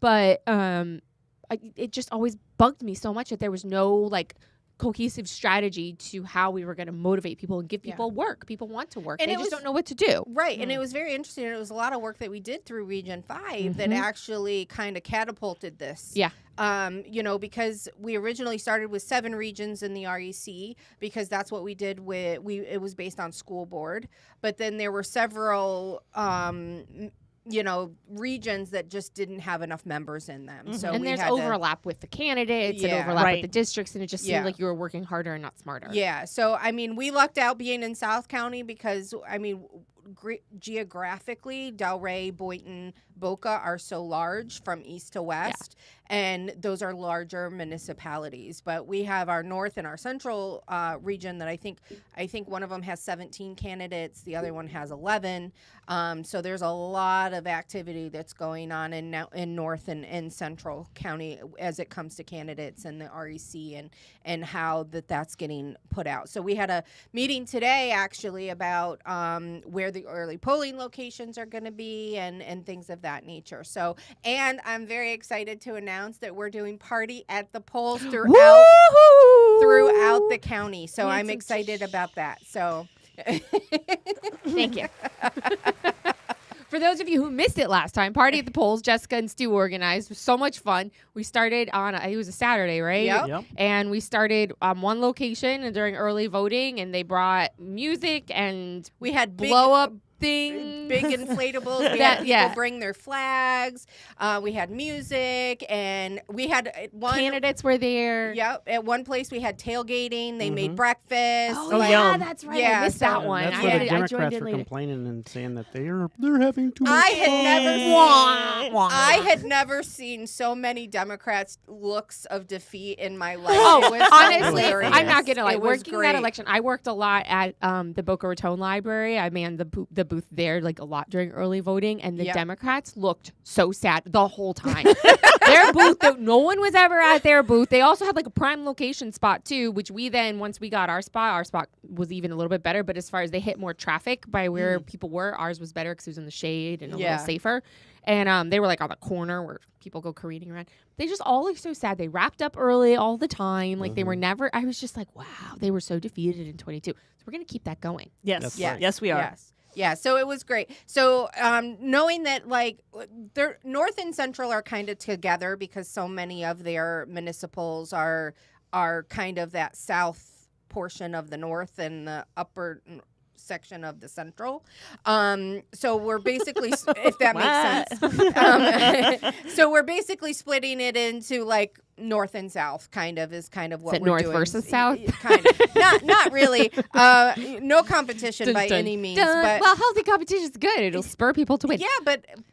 But it just always bugged me so much that there was no like cohesive strategy to how we were going to motivate people and give people work. People want to work. And they just don't know what to do. Right. And it was very interesting. It was a lot of work that we did through Region 5 that actually kind of catapulted this. Yeah. You know, because we originally started with 7 regions in the REC because that's what we did it was based on school board. But then there were several you know, regions that just didn't have enough members in them. So and there's overlap with the candidites and overlap with the districts, and it just seemed like you were working harder and not smarter. Yeah. So, I mean, we lucked out being in South County because, I mean, geographically, Delray, Boynton, Boca are so large from east to west, and those are larger municipalities. But we have our north and our central region that I think one of them has 17 candidates, the other one has 11. So there's a lot of activity that's going on in North and Central County as it comes to candidates and the REC and how that's getting put out. So we had a meeting today actually about where the early polling locations are going to be and things of that nature. So, and I'm very excited to announce that we're doing Party at the Polls throughout the county. So I'm excited about that. So thank you. For those of you who missed it last time, Party at the Polls, Jessica and Stu organized. It was so much fun. We started on, it was a Saturday, right? Yep. And we started one location during early voting, and they brought music and we had blow-up things. Big inflatables. We had people bring their flags. We had music, and we had candidates were there. Yep. At one place, we had tailgating. They made breakfast. Oh, yeah, that's right. I missed that one. That's where the Democrats were complaining and saying that they're having too much I had never seen so many Democrats' looks of defeat in my life. Oh, it was honestly, hilarious. I'm not gonna lie. Working great. that election, I worked a lot at the Boca Raton Library. I manned the booth there like a lot during early voting, and the Democrats looked so sad the whole time. Their booth, no one was ever at their booth. They also had like a prime location spot too, which we then, once we got our spot was even a little bit better. But as far as they hit more traffic by where people were, ours was better because it was in the shade and a little safer. And they were like on the corner where people go careening around. They just all look so sad. They wrapped up early all the time. Like they were never, I was just like, wow, they were so defeated in 22. So we're going to keep that going. Yes. Yes, we are. Yes. Yeah, so it was great. So knowing that, like, North and Central are kind of together because so many of their municipals are kind of that south portion of the North and the upper section of the Central. So we're basically, if that makes sense. So we're basically splitting it into, like, North and South is kind of what we're North doing. Versus South? Kind of. Not really. No competition by any means. But well, healthy competition is good. It'll spur people to win. Yeah,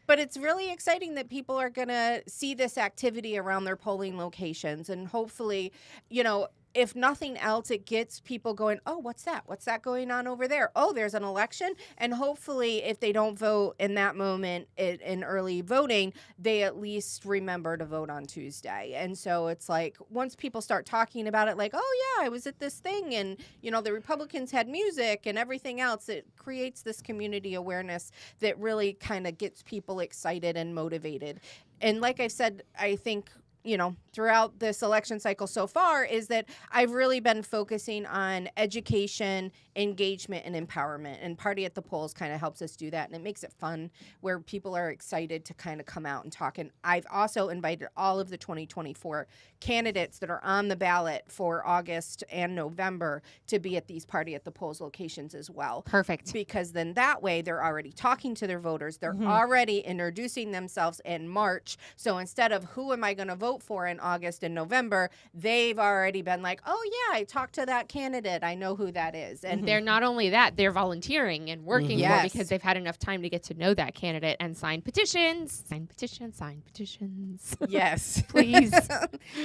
but it's really exciting that people are going to see this activity around their polling locations. And hopefully, you know, if nothing else, it gets people going, oh, what's that? What's that going on over there? Oh, there's an election. And hopefully, if they don't vote in that moment in early voting, they at least remember to vote on Tuesday. And so it's like, once people start talking about it, like, oh, yeah, I was at this thing. And, you know, the Republicans had music and everything else. It creates this community awareness that really kind of gets people excited and motivated. And like I said, I think, you know, throughout this election cycle so far is that I've really been focusing on education, engagement, and empowerment. And Party at the Polls kind of helps us do that. And it makes it fun where people are excited to kind of come out and talk. And I've also invited all of the 2024 candidates that are on the ballot for August and November to be at these Party at the Polls locations as well. Perfect. Because then that way they're already talking to their voters. They're already introducing themselves in March. So instead of who am I going to vote for in August and November, they've already been like, oh, yeah, I talked to that candidate. I know who that is. And they're not only that, they're volunteering and working more because they've had enough time to get to know that candidate and sign petitions. Sign petitions. Yes. Please.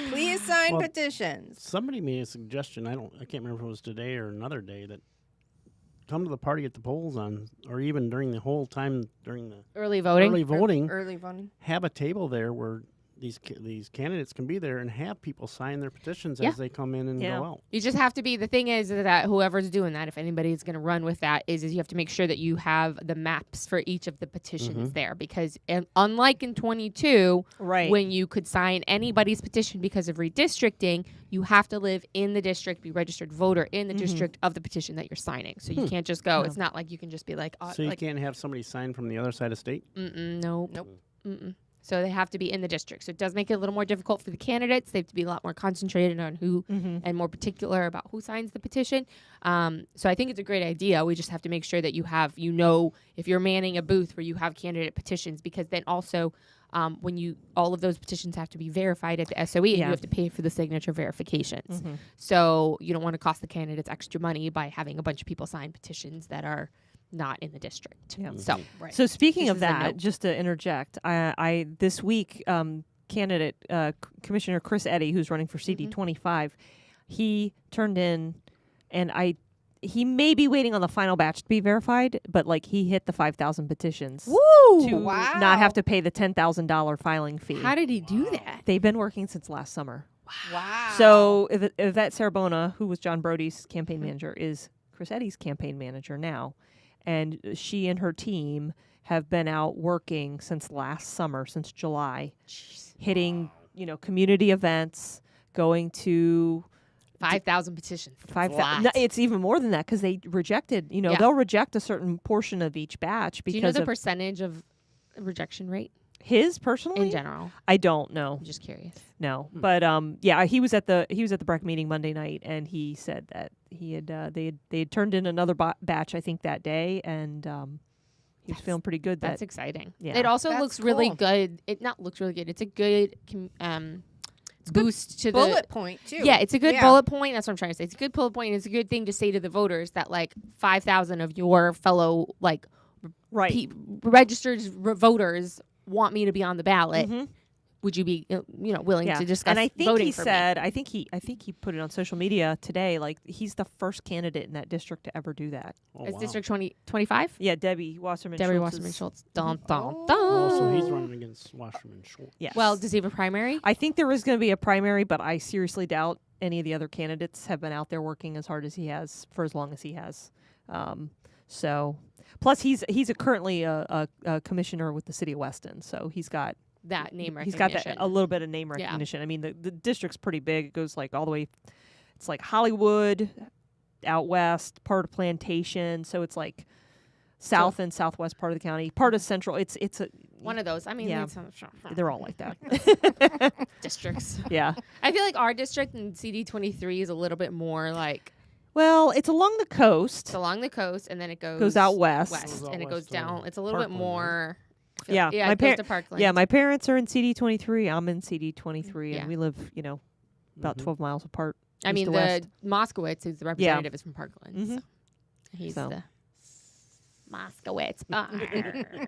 Please sign petitions. Somebody made a suggestion. I can't remember if it was today or another day that come to the Party at the Polls or even during the whole time during the early voting. Early voting. Have a table there where these candidates can be there and have people sign their petitions Yeah. as they come in and go out. You just have to be, the thing is that whoever's doing that, if anybody's going to run with that, is you have to make sure that you have the maps for each of the petitions there, because unlike in 22, when you could sign anybody's petition because of redistricting, you have to live in the district, be registered voter in the district of the petition that you're signing. So you can't just go. It's not like you can just be like, so you can't have somebody sign from the other side of state? Nope. So they have to be in the district. So it does make it a little more difficult for the candidates. They have to be a lot more concentrated on who and more particular about who signs the petition. So I think it's a great idea. We just have to make sure that you have, if you're manning a booth where you have candidate petitions, because then also all of those petitions have to be verified at the SOE and you have to pay for the signature verifications. So you don't want to cost the candidates extra money by having a bunch of people sign petitions that are not in the district. So speaking of that, just to interject, I this week, candidate Commissioner Chris Eddy, who's running for CD25, he turned in, and he may be waiting on the final batch to be verified, but he hit the 5,000 petitions to not have to pay the $10,000 filing fee. How did he do that? They've been working since last summer. Wow. So Yvette Sarabona, who was John Brody's campaign manager, is Chris Eddy's campaign manager now. And she and her team have been out working since last summer, since July, hitting, community events, going to 5,000 petitions. 5,000. No, it's even more than that, because they rejected, they'll reject a certain portion of each batch. Because do you know the percentage of rejection rate? His personally? In general. I don't know. I'm just curious. No. But he was at the BREC meeting Monday night, and he said that he had they had turned in another batch, I think, that day, and he was feeling pretty good. That's exciting. Yeah. It also That's looks really cool. good. It not looks really good. It's a good boost to the bullet point too. Yeah, it's a good bullet point. That's what I'm trying to say. It's a good bullet point. It's a good thing to say to the voters that 5,000 of your fellow registered voters want me to be on the ballot. Would you be willing to discuss and I think voting he for said me? I think he put it on social media today, he's the first candidate in that district to ever do that. Is District 25? Yeah, Debbie Wasserman Schultz. Dun, dun, dun. Oh, so he's running against Wasserman Schultz. Yes. Well, does he have a primary? I think there is going to be a primary, but I seriously doubt any of the other candidates have been out there working as hard as he has for as long as he has. So plus he's currently a commissioner with the city of Weston, so he's got that name recognition. He's got a little bit of name recognition. I mean, the district's pretty big. It goes all the way. It's Hollywood, out west, part of Plantation. So it's south and southwest part of the county, part of central. It's one of those. I mean, they're all like that. Districts. Yeah. I feel like our district in CD23 is a little bit more well, it's along the coast. It's along the coast, and then it goes out west. And it goes down. It's a little bit more. Yeah, it goes to Parkland. Yeah, my parents are in CD23. I'm in CD23, and we live, about 12 miles apart. I mean, Moskowitz, who's the representative, is from Parkland. So he's the Moskowitz.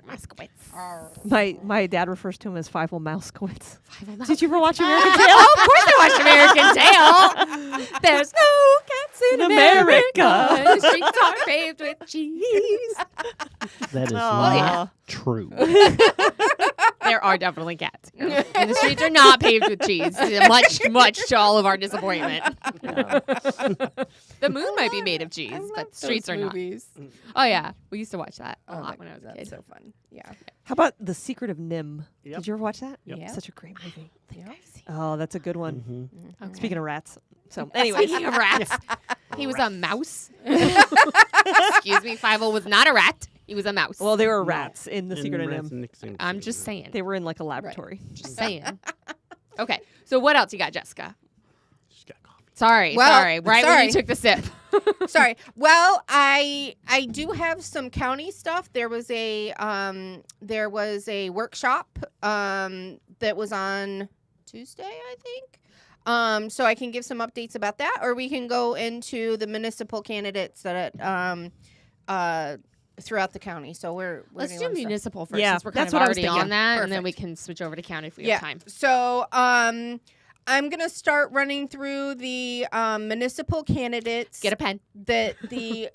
Moskowitz. My dad refers to him as 5-0 Moskowitz. Did you ever watch American Tail? Of course I watched American Tail. There's no cats in America. The streets are paved with cheese. That is not true. There are definitely cats. And the streets are not paved with cheese. Much to all of our disappointment. The moon might be made of cheese, but streets are movies. Not. Oh, yeah. We used to watch that a lot when I was a kid. That's so fun. Yeah. How about The Secret of Nim? Yep. Did you ever watch that? Yep. Such a great movie. Yep. Oh, that's a good one. Okay. Speaking of rats. So anyway. Speaking of rats, he was a mouse. Excuse me, 5-0 was not a rat. He was a mouse. Well, they were rats in The Secret of Nim. I'm just saying. They were in a laboratory. Right. Just saying. Okay. So what else you got, Jessica? She's got coffee. Sorry. Right when you took the sip. Sorry. Well, I do have some county stuff. There was a workshop that was on Tuesday, I think. So I can give some updates about that, or we can go into the municipal candidates that throughout the county. So let's do municipal first. Yeah, since we're kind that's of what I was already on thinking. that, Perfect. and then we can switch over to county if we have time. So I'm gonna start running through the municipal candidates. Get a pen. That the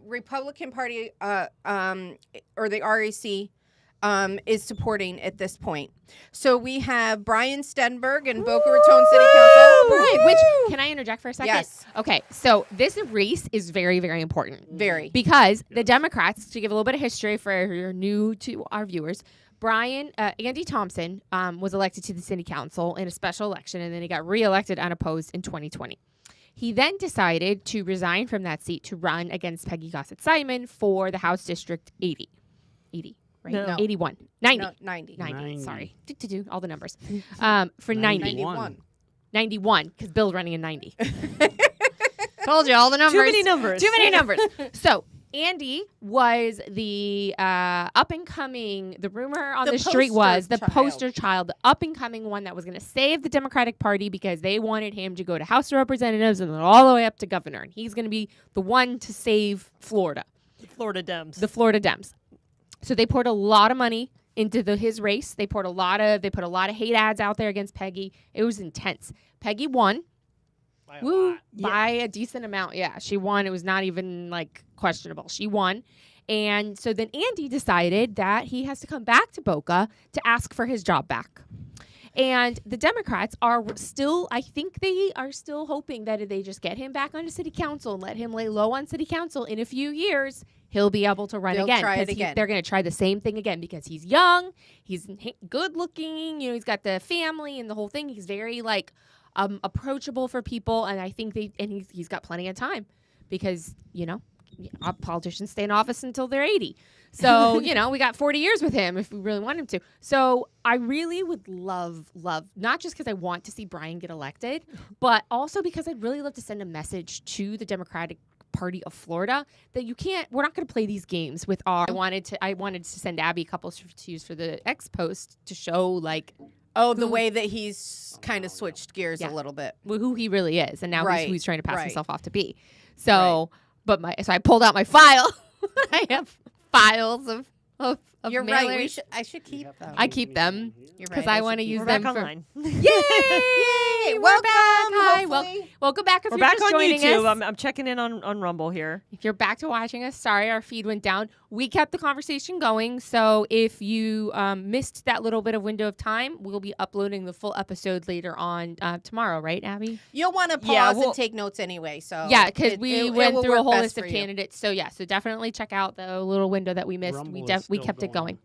Republican Party or the RAC is supporting at this point. So we have Brian Stenberg and Boca Raton City Council. Right, which, can I interject for a second? Yes. Okay, so this race is very, very important. Very. Because the Democrats, to give a little bit of history for you're new to our viewers, Andy Thompson was elected to the city council in a special election, and then he got reelected unopposed in 2020. He then decided to resign from that seat to run against Peggy Gossett-Simon for the House District 80. 80, right? No. 81. 90. No, 90. 90. Sorry. All the numbers. For 90. 91. 91, because Bill's running in 90. Told you all the numbers. Too many numbers. Too many numbers. So Andy was the up-and-coming, the rumor on the street was the poster child, the up-and-coming one that was going to save the Democratic Party because they wanted him to go to House of Representatives and then all the way up to governor. And he's going to be the one to save Florida. The Florida Dems. So they poured a lot of money into his race. They put a lot of hate ads out there against Peggy. It was intense. Peggy won. By a decent amount. Yeah, she won. It was not even questionable. She won. And so then Andy decided that he has to come back to Boca to ask for his job back. And the Democrats are still, I think they are still hoping that if they just get him back onto city council and let him lay low on city council, in a few years, he'll be able to run again. Try it again. They're going to try the same thing again because he's young, he's good looking, he's got the family and the whole thing. He's very approachable for people, and I think he's got plenty of time because politicians stay in office until they're 80. So we got 40 years with him if we really want him to. So I really would love, not just because I want to see Brian get elected, but also because I'd really love to send a message to the Democratic Party of Florida that we're not going to play these games with I wanted to send Abby a couple to use for the X post to show the way that he's kind of switched gears a little bit. Who he really is, and now who he's trying to pass Right. himself off to be. So, so I pulled out my file. I have files of You're mailers. right. I should keep them. I keep them You're because right. I want to use We're them back for. online. Yay! Welcome. Back. Hi. Hopefully. Welcome back. If We're you're back just on joining YouTube. us. I'm checking in on Rumble here. If you're back to watching us, sorry, our feed went down. We kept the conversation going. So if you missed that little bit of window of time, we'll be uploading the full episode later on tomorrow, right, Abby? You'll want to pause and take notes anyway. So yeah, because we went through a whole list of you. candidates. So so definitely check out the little window that we missed. Rumble We is kept still it going.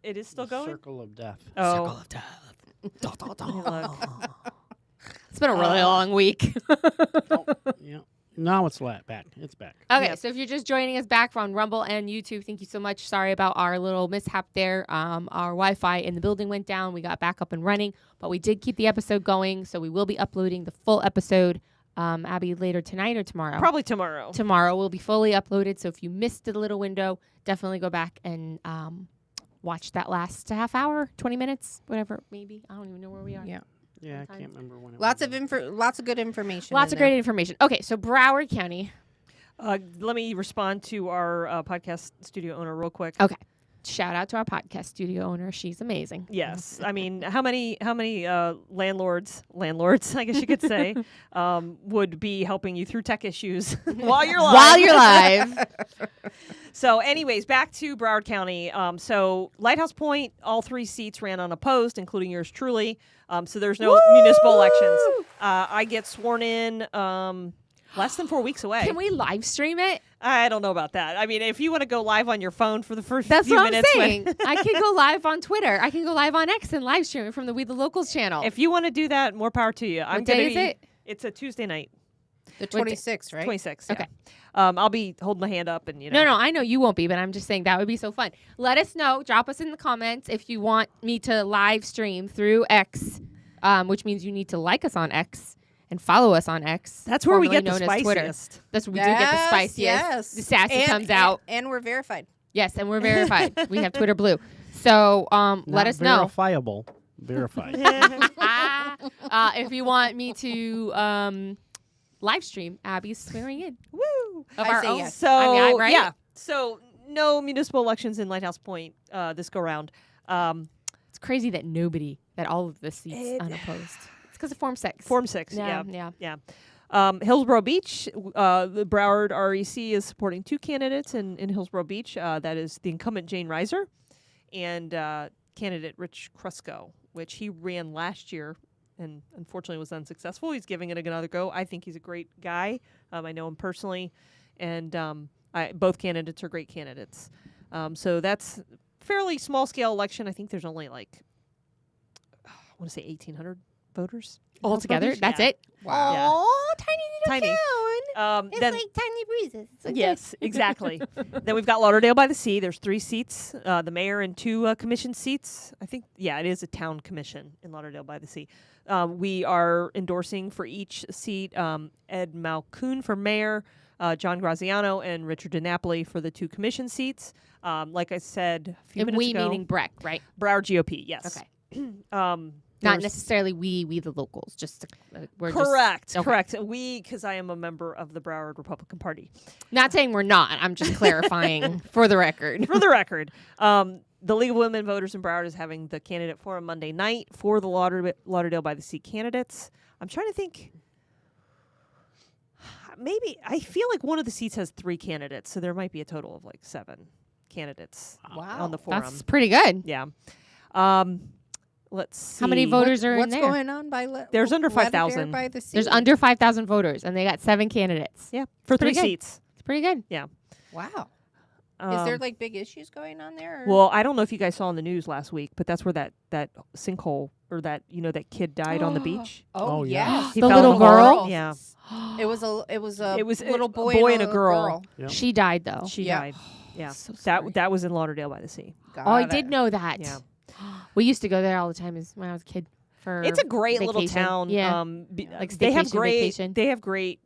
It is still going? Circle of death. Oh. Circle of death. Look. It's been a really long week. Yeah. Now it's back. It's back. Okay, Yep. so if you're just joining us back on Rumble and YouTube, thank you so much. Sorry about our little mishap there. Our Wi-Fi in the building went down. We got back up and running, but we did keep the episode going, so we will be uploading the full episode, Abby, later tonight or tomorrow? Probably tomorrow. Tomorrow will be fully uploaded, so if you missed the little window, definitely go back and watch that last half hour, 20 minutes, whatever, maybe. I don't even know where we are. Yeah. Yeah, I can't remember when it Lots was. of good information. Lots of great information. Okay, so Broward County. Let me respond to our podcast studio owner real quick. Okay. Shout out to our podcast studio owner. She's amazing. Yes, I mean, how many landlords, I guess you could say, would be helping you through tech issues while you're live? While you're live. So, anyways, back to Broward County. So, Lighthouse Point, all 3 seats ran unopposed, including yours truly. So there's no municipal elections. I get sworn in less than 4 weeks away. Can we live stream it? I don't know about that. I mean, if you want to go live on your phone for the first That's few what I'm minutes. saying. I can go live on Twitter. I can go live on X and live stream it from the We the Locals channel. If you want to do that, more power to you. What day is it? It's a Tuesday night. The 26th, right? 26. Okay. Yeah. I'll be holding my hand up and No, I know you won't be, but I'm just saying that would be so fun. Let us know. Drop us in the comments if you want me to live stream through X, which means you need to like us on X and follow us on X. That's where we get the formerly known as Twitter. spiciest. That's where we do get the spiciest. Yes. The sassy comes out. And we're verified. Yes, and we're verified. We have Twitter Blue. So let us know. Verifiable. Verified. If you want me to live stream Abby's swearing in. Woo! Of I our say own. yes. So, I mean, right? yeah. So, no municipal elections in Lighthouse Point this go round. It's crazy that all of the seats unopposed. It's because of Form 6. Form 6, Yeah. Hillsborough Beach, the Broward REC is supporting 2 candidates in Hillsborough Beach. That is the incumbent Jane Reiser and candidate Rich Krusko, which he ran last year and unfortunately was unsuccessful. He's giving it another go. I think he's a great guy. I know him personally, and both candidates are great candidates. So that's fairly small scale election. I think there's only I want to say 1,800 voters altogether. That's it. Wow. Oh, tiny little town. It's Then- like tiny breezes. It's okay. Yes, exactly. Then we've got Lauderdale by the Sea. There's 3 seats, the mayor and 2 commission seats. I think, it is a town commission in Lauderdale by the Sea. We are endorsing for each seat Ed Malcoon for mayor, John Graziano, and Richard DiNapoli for the 2 commission seats. Like I said a few And minutes we ago. meaning Breck, right? Broward GOP, yes. Okay. There's- Not necessarily we the locals. Just we're Correct, okay. correct. We, because I am a member of the Broward Republican Party. Not saying we're not. I'm just clarifying for the record. For the record, the League of Women Voters in Broward is having the candidate forum Monday night for the Lauderdale by the Sea candidates. I'm trying to think. Maybe I feel like one of the seats has 3 candidates, so there might be a total of 7 candidates Wow. on the forum. That's pretty good. Yeah. Let's see. How many voters are in What's there? going on by There's under Lauderdale 5,000. by the sea? There's under 5,000 voters, and they got 7 candidates. Yeah, for 3 pretty good. seats. It's pretty good. Wow. Is there big issues going on there? Or? Well, I don't know if you guys saw in the news last week, but that's where that sinkhole or that kid died on the beach. Oh, Oh, yeah. yes. He The fell little in the hole. girl? Yeah. It was a a little boy, boy and a girl. Yep. She died though. She Yeah. died. Yeah. So sorry. that was in Lauderdale by the Sea. Oh, I Got did it. know that. Yeah. We used to go there all the time when I was a kid. For It's a great little vacation. town. Yeah. Like Like they have staycation, great vacation. they have great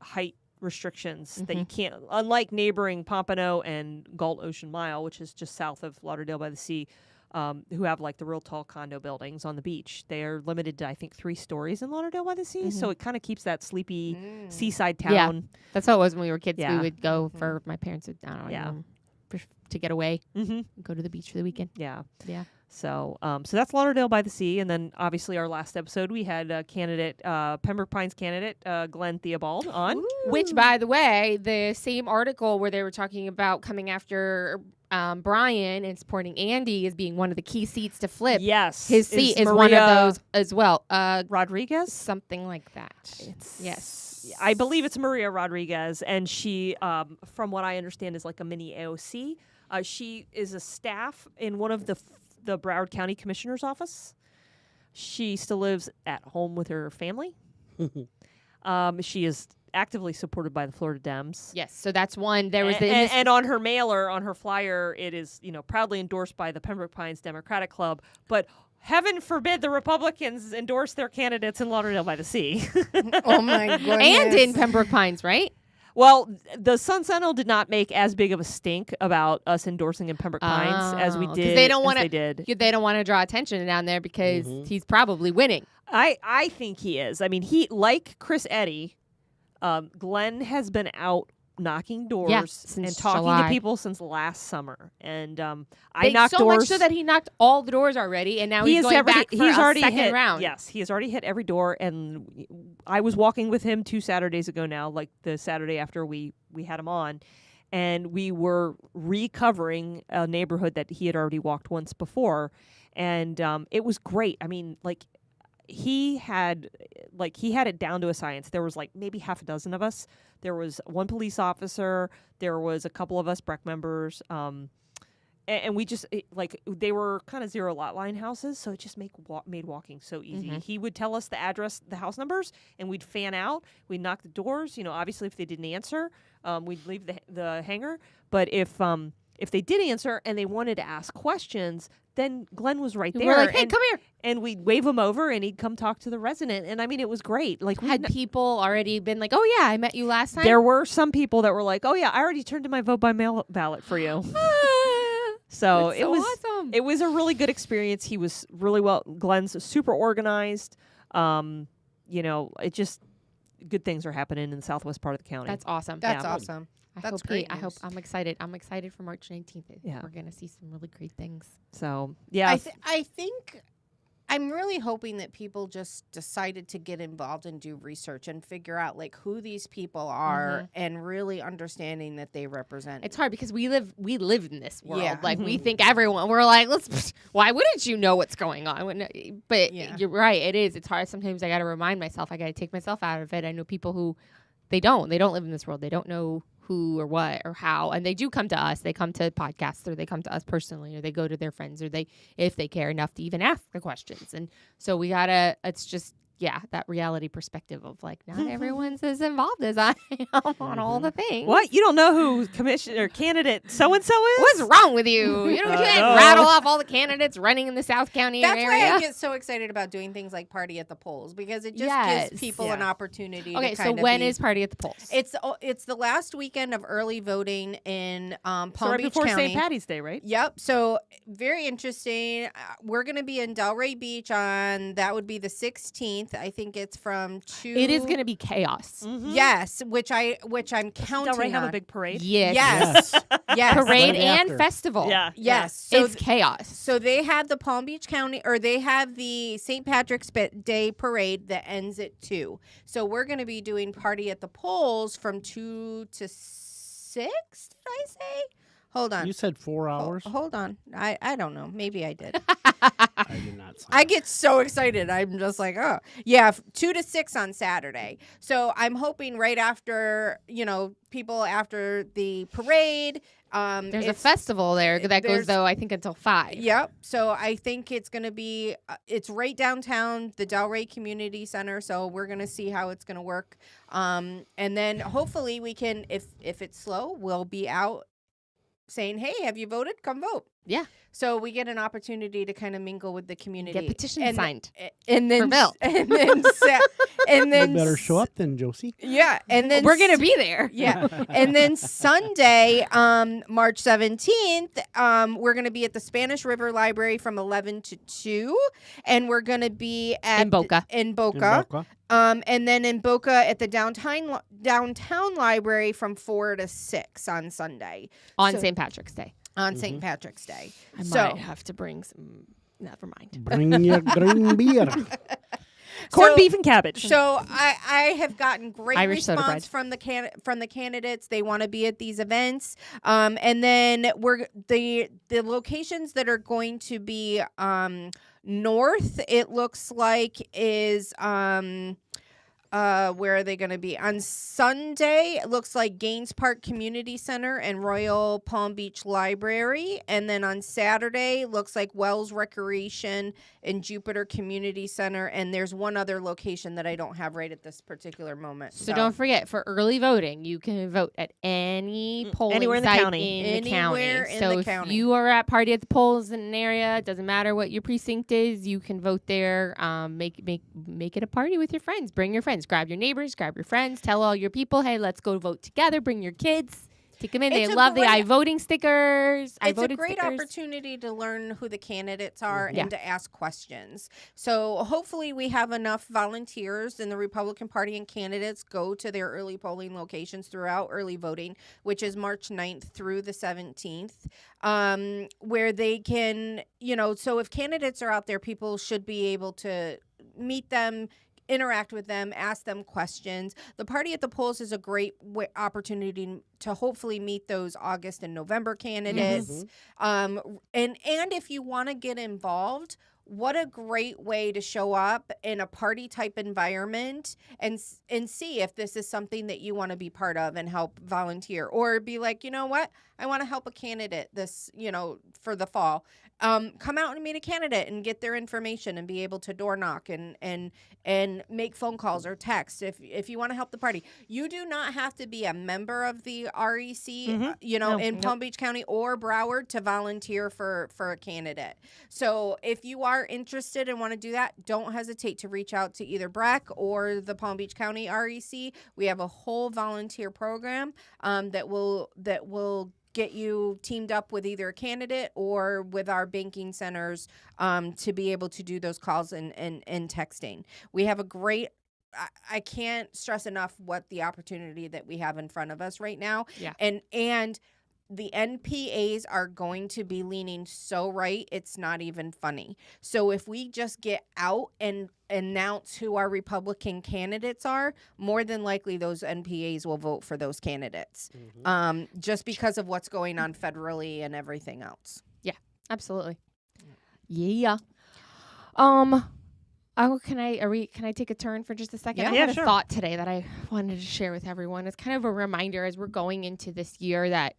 height restrictions that you can't, unlike neighboring Pompano and Galt Ocean Mile, which is just south of Lauderdale by the Sea, who have the real tall condo buildings on the beach. They are limited to I think 3 stories in Lauderdale by the Sea, so it kind of keeps that sleepy seaside town. Yeah. That's how it was when we were kids. Yeah. We would go for my parents would, I don't know, Yeah. to get away, Mm-hmm. go to the beach for the weekend. Yeah. Yeah. So that's Lauderdale by the Sea, and then obviously our last episode we had candidate Pembroke Pines candidate Glenn Theobald on. Which, by the way, the same article where they were talking about coming after Brian and supporting Andy as being one of the key seats to flip. Yes, His seat is one of those as well. Rodriguez. Something like that. It's Yes. I believe it's Maria Rodriguez, and she, from what I understand, is like a mini AOC. She is a staff in one of the Broward County Commissioner's office. She still lives at home with her family. She is actively supported by the Florida Dems. Yes. So that's one. There was and on her mailer, on her flyer, it is proudly endorsed by the Pembroke Pines Democratic Club. But heaven forbid the Republicans endorse their candidates in Lauderdale by the Sea. Oh my goodness. and in Pembroke Pines, right? Well, the Sun Sentinel did not make as big of a stink about us endorsing in Pembroke Pines as we did. Because they don't want they did. They don't want to draw attention down there because he's probably winning. I think he is. I mean, he, like Chris Eddy, Glenn has been out knocking doors since and talking July. to people since last summer. And I They- knocked so doors. much so that he knocked all the doors already, and now he's going back for a already second hit, round. Yes, he has already hit every door. And I was walking with him 2 Saturdays ago now, like the Saturday after we had him on. And we were recovering a neighborhood that he had already walked once before. And it was great. I mean, he had it down to a science. There was maybe half a dozen of us. There was one police officer. There was a couple of us Breck members. And we just they were kind of 0 lot line houses, so it just made walking so easy. He would tell us the address, the house numbers, and we'd fan out. We'd knock the doors. Obviously if they didn't answer, we'd leave the hangar. But if they did answer and they wanted to ask questions, then Glenn was right there. We're like, hey, come here. And we'd wave him over, and he'd come talk to the resident. And I mean, it was great. Had people already been like, oh, yeah, I met you last time? There were some people that were like, oh, yeah, I already turned in my vote by mail ballot for you. So That's it was awesome. It was a really good experience. He was really Glenn's super organized. It just good things are happening in the southwest part of the county. That's awesome. That's Yeah. awesome. That's hope great I hope news. I'm excited. I'm excited for March 19th. Yeah. We're going to see some really great things. So yeah, I think I'm really hoping that people just decided to get involved and do research and figure out like who these people are and really understanding that they represent. It's hard because we live in this world. Yeah. Like we think everyone. We're like, why wouldn't you know what's going on? But you're right. It is. It's hard. Sometimes I got to remind myself. I got to take myself out of it. I know people who they don't live in this world. They don't know who or what or how, and they do come to us. They come to podcasts, or they come to us personally, or they go to their friends, or if they care enough to even ask the questions. And so we gotta, it's just, that reality perspective of like, not everyone's as involved as I am on all the things. What? You don't know who commissioner candidate so-and-so is? What's wrong with you? You can't rattle off all the candidates running in the South County area. That's why I get so excited about doing things like Party at the Polls, because it just gives people an opportunity to so when is Party at the Polls? It's the last weekend of early voting in Palm right Beach before County. St. Patty's Day, right? Yep. So very interesting. We're going to be in Delray Beach that would be the 16th. I think it's from 2. It is going to be chaos. Yes, which I'm counting Delray on. have a big parade? Yes. Parade Right and after. festival. Yes. Yeah. So it's chaos. So they have the Palm Beach County, or they have the St. Patrick's Day parade that ends at 2. So we're going to be doing Party at the Polls from 2 to 6, did I say? Hold on. You said 4 hours. Hold on. I don't know. Maybe I did. I did not. I get so excited. I'm just like, oh. Yeah, 2 to 6 on Saturday. So I'm hoping right after, people after the parade. There's a festival there that goes, though, I think until 5. Yep. So I think it's going to be, it's right downtown, the Delray Community Center. So we're going to see how it's going to work. And then hopefully we can, if it's slow, we'll be out saying, hey, have you voted? Come vote. Yeah. So we get an opportunity to kind of mingle with the community. Get petitions signed. And then, for Bill. and then You better show up then, Josie. Yeah. And then we're going to be there. Yeah. And then Sunday, March 17th, we're going to be at the Spanish River Library from 11 to 2. And we're going to be In Boca. In Boca. And then in Boca at the downtown library from 4 to 6 on Sunday. On St. Patrick's Day. On St. Patrick's Day. I might have to bring some. Never mind. Bring your green beer. Corned beef and cabbage. So I have gotten great Irish soda response bread. from the candidates. They want to be at these events. And then the locations that are going to be north, it looks like, is where are they going to be? On Sunday, it looks like Gaines Park Community Center and Royal Palm Beach Library. And then on Saturday, it looks like Wells Recreation and Jupiter Community Center. And there's one other location that I don't have right at this particular moment. So don't forget, for early voting, you can vote at any polling Anywhere in the site county. in the county. Anywhere in So the if county. you are at Party at the Polls in an area, it doesn't matter what your precinct is, you can vote there. Make it a party with your friends. Bring your friends. Grab your neighbors, grab your friends, tell all your people, hey, let's go vote together. Bring your kids. Take them in. They love the iVoting stickers. It's a great opportunity to learn who the candidates are and to ask questions. So hopefully we have enough volunteers in the Republican Party and candidates go to their early polling locations throughout early voting, which is March 9th through the 17th, where they can, so if candidates are out there, people should be able to meet them, interact with them, ask them questions. The Party at the Polls is a great opportunity to hopefully meet those August and November candidates. And if you want to get involved, what a great way to show up in a party type environment and see if this is something that you want to be part of and help volunteer, or be like, you know what, I want to help a candidate this, for the fall. Come out and meet a candidate and get their information and be able to door knock and make phone calls or text if you want to help the party. You do not have to be a member of the REC, in Palm Beach County or Broward to volunteer for a candidate. So if you are interested and want to do that, don't hesitate to reach out to either BRAC or the Palm Beach County REC. We have a whole volunteer program that will get you teamed up with either a candidate or with our banking centers to be able to do those calls and texting. We have a great, I can't stress enough what the opportunity that we have in front of us right now. Yeah. And the NPAs are going to be leaning so right, it's not even funny. So if we just get out and announce who our Republican candidates are, more than likely those NPAs will vote for those candidates, just because of what's going on federally and everything else. Yeah, absolutely. Yeah. Can I take a turn for just a second? Yeah. I had sure. a thought today that I wanted to share with everyone. It's kind of a reminder as we're going into this year that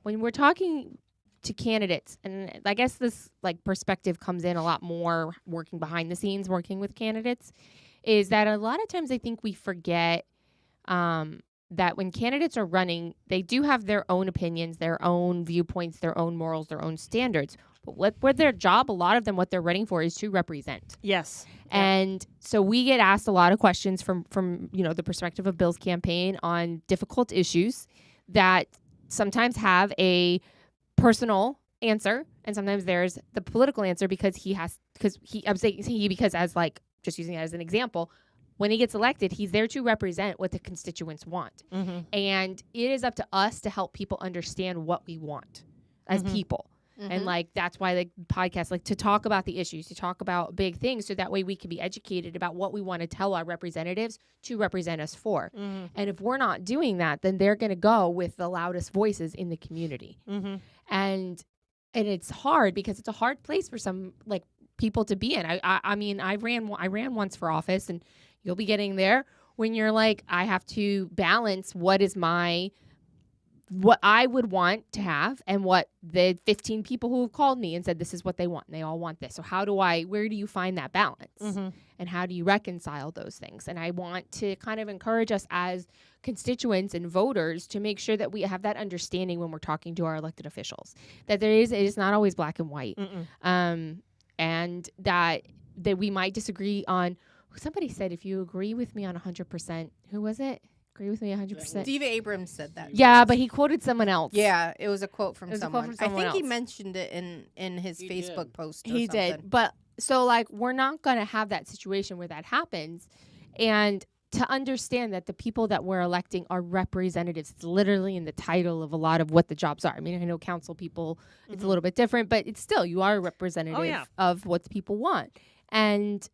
when we're talking to candidates, and I guess this like perspective comes in a lot more working behind the scenes, working with candidates, is that a lot of times I think we forget that when candidates are running, they do have their own opinions, their own viewpoints, their own morals, their own standards. But what their job, a lot of them, what they're running for is to represent. Yes. And so we get asked a lot of questions from the perspective of Bill's campaign on difficult issues that sometimes have a personal answer, and sometimes there's the political answer because as like just using it as an example, when he gets elected, he's there to represent what the constituents want. Mm-hmm. And it is up to us to help people understand what we want as people. And like that's why the podcast, like to talk about the issues, to talk about big things, so that way we can be educated about what we want to tell our representatives to represent us for. And if we're not doing that, then they're going to go with the loudest voices in the community. And it's hard because it's a hard place for some like people to be in. I mean, I ran once for office, and you'll be getting there when you're like, I have to balance what I would want to have and what the 15 people who have called me and said this is what they want, and they all want this. So where do you find that balance? And how do you reconcile those things? And I want to kind of encourage us as constituents and voters to make sure that we have that understanding when we're talking to our elected officials, that it is not always black and white. And that we might disagree on. Somebody said, if you agree with me on 100%, who was it? Agree with me 100%. Steve Abrams said that. Yeah, but he quoted someone else. Yeah, it was a quote from someone. I think he else. mentioned it in his Facebook post. He did. But so like we're not going to have that situation where that happens. And to understand that the people that we're electing are representatives, it's literally in the title of a lot of what the jobs are. I mean, I know council people, it's a little bit different, but it's still, you are a representative of what the people want. And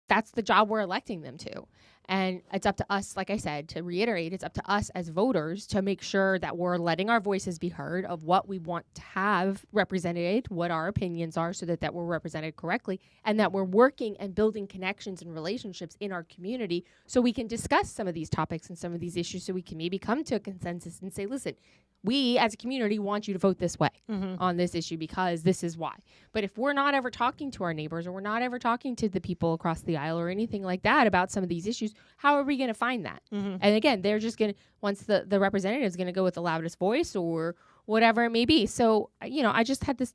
that's the job we're electing them to. And it's up to us, like I said, to reiterate, it's up to us as voters to make sure that we're letting our voices be heard of what we want to have represented, what our opinions are, so that we're represented correctly, and that we're working and building connections and relationships in our community so we can discuss some of these topics and some of these issues, so we can maybe come to a consensus and say, listen, we as a community want you to vote this way on this issue because this is why. But if we're not ever talking to our neighbors, or we're not ever talking to the people across the aisle or anything like that about some of these issues, how are we going to find that? And again, they're just going to, once the representative is going to go with the loudest voice or whatever it may be. So, I just had this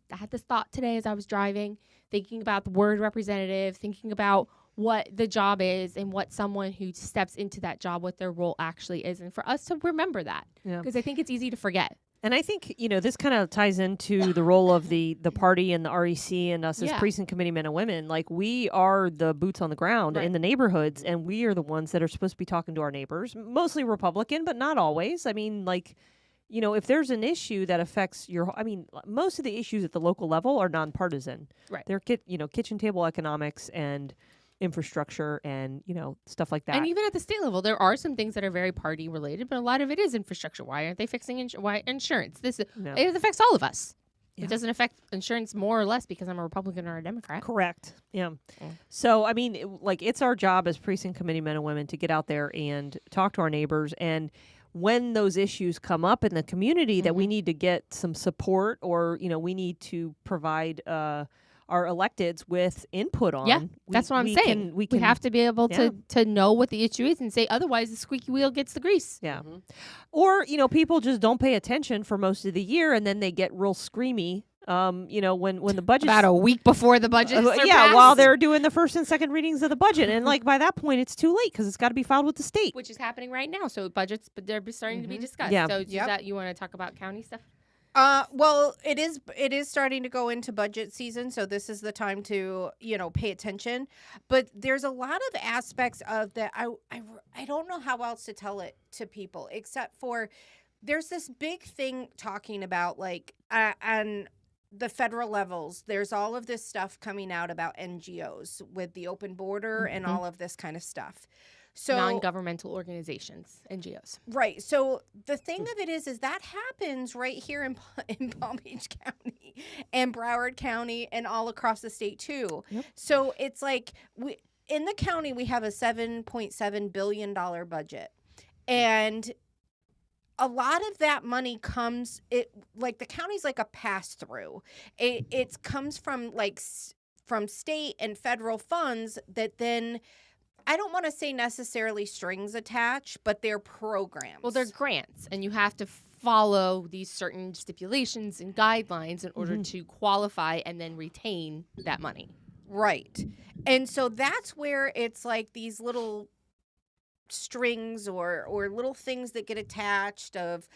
thought today as I was driving, thinking about the word representative, thinking about what the job is and what someone who steps into that job, what their role actually is. And for us to remember that, because I think it's easy to forget. And I think, this kind of ties into the role of the party and the REC and us as precinct committee men and women. Like, we are the boots on the ground in the neighborhoods, and we are the ones that are supposed to be talking to our neighbors, mostly Republican, but not always. I mean, like, if there's an issue that affects most of the issues at the local level are nonpartisan. Right. They're, kitchen table economics and infrastructure and stuff like that. And even at the state level, there are some things that are very party related, but a lot of it is infrastructure. Why aren't they fixing insurance? It affects all of us. Yeah. It doesn't affect insurance more or less because I'm a Republican or a Democrat. Correct. Yeah. So I mean, it's our job as precinct committee men and women to get out there and talk to our neighbors, and when those issues come up in the community that we need to get some support, or we need to provide our electeds with input on. Yeah, that's what I'm saying. We have to be able to know what the issue is and say, otherwise the squeaky wheel gets the grease. Yeah. Or, people just don't pay attention for most of the year, and then they get real screamy, when the budget... About a week before the budget while they're doing the first and second readings of the budget. And, by that point, it's too late because it's got to be filed with the state. Which is happening right now. So budgets, but they're starting to be discussed. Yeah. So you want to talk about county stuff? Well, it is starting to go into budget season, so this is the time to, pay attention. But there's a lot of aspects of that I don't know how else to tell it to people, except for there's this big thing talking about like on the federal levels, there's all of this stuff coming out about NGOs with the open border and all of this kind of stuff. So non-governmental organizations, NGOs. Right. So the thing of it is that happens right here in Palm Beach County and Broward County and all across the state too. Yep. So it's like in the county, we have a $7.7 billion budget. And a lot of that money comes, like the county's like a pass through. It comes from from state and federal funds that then, I don't want to say necessarily strings attached, but they're programs. Well, they're grants, and you have to follow these certain stipulations and guidelines in order to qualify and then retain that money. Right. And so that's where it's like these little strings or little things that get attached of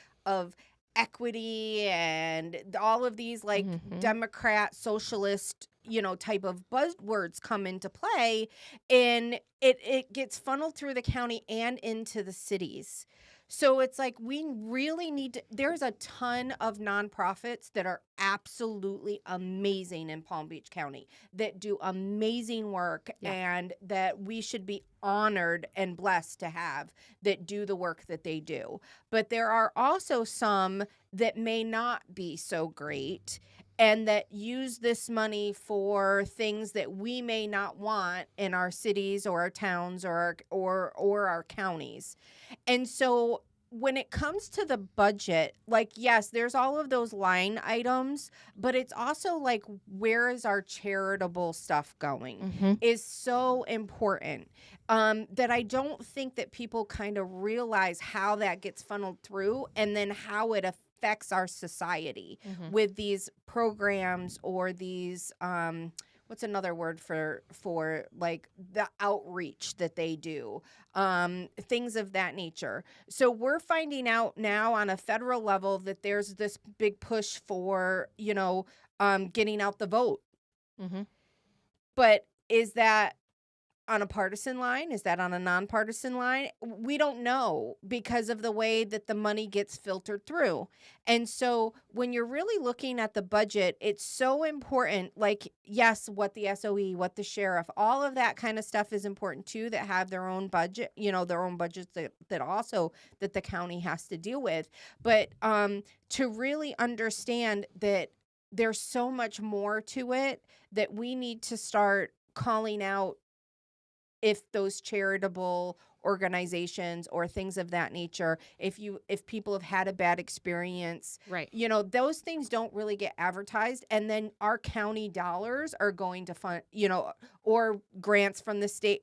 equity and all of these like Democrat, socialist, type of buzzwords come into play, and it gets funneled through the county and into the cities. So it's like we really need to, there's a ton of nonprofits that are absolutely amazing in Palm Beach County that do amazing work and that we should be honored and blessed to have that do the work that they do. But there are also some that may not be so great and that use this money for things that we may not want in our cities or our towns or our counties. And so when it comes to the budget, like, yes, there's all of those line items, but it's also like, where is our charitable stuff going is so important. That I don't think that people kind of realize how that gets funneled through and then how it affects our society with these programs or these what's another word for like the outreach that they do, things of that nature. So we're finding out now on a federal level that there's this big push for getting out the vote. But is that on a partisan line? Is that on a nonpartisan line? We don't know because of the way that the money gets filtered through. And so when you're really looking at the budget, it's so important. Like, yes, what the SOE, what the sheriff, all of that kind of stuff is important too, that have their own budget, their own budgets that also that the county has to deal with. But to really understand that there's so much more to it that we need to start calling out if those charitable organizations or things of that nature, if people have had a bad experience, right? Those things don't really get advertised, and then our county dollars are going to fund, or grants from the state.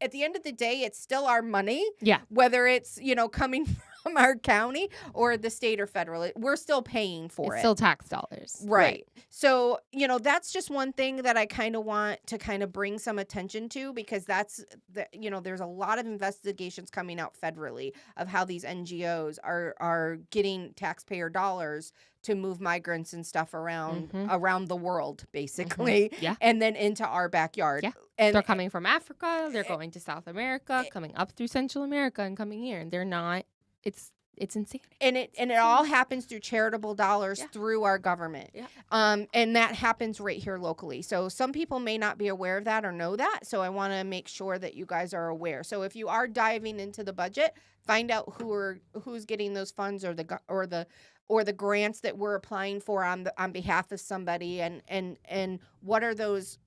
At the end of the day, it's still our money. Yeah. Whether it's, coming from our county or the state or federal, we're still paying for it. It's still tax dollars. Right. So, that's just one thing that I kind of want to kind of bring some attention to, because that's, there's a lot of investigations coming out federally of how these NGOs are getting taxpayer dollars to move migrants and stuff around the world, basically, and then into our backyard. Yeah. And they're coming from Africa, they're going to South America, coming up through Central America and coming here, and they're not. It's insane. And it all happens through charitable dollars through our government. Yeah. And that happens right here locally. So some people may not be aware of that or know that. So I want to make sure that you guys are aware. So if you are diving into the budget, find out who's getting those funds or the grants that we're applying for on behalf of somebody, and what are those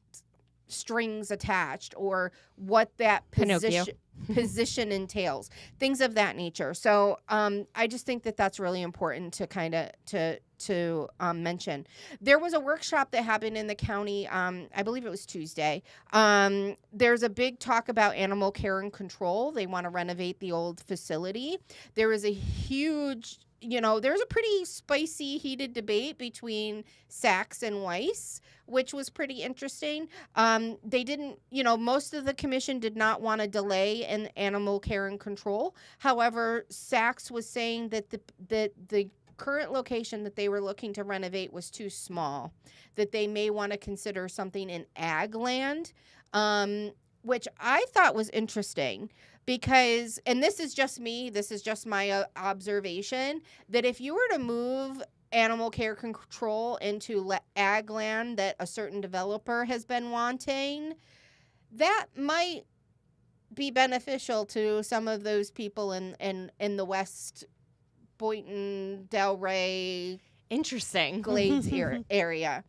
strings attached, or what that position entails, things of that nature. So I just think that that's really important to kind of to mention. There was a workshop that happened in the county, I believe it was Tuesday. There's a big talk about animal care and control. They want to renovate the old facility. There was a huge, there's a pretty spicy, heated debate between Sachs and Weiss, which was pretty interesting. They didn't, most of the commission did not want to delay in animal care and control. However, Sachs was saying that the current location that they were looking to renovate was too small, that they may want to consider something in ag land. which I thought was interesting because, and this is just me, this is just my observation, that if you were to move animal care control into ag land that a certain developer has been wanting, that might be beneficial to some of those people in the West Boynton, Delray, Interesting. Glades area.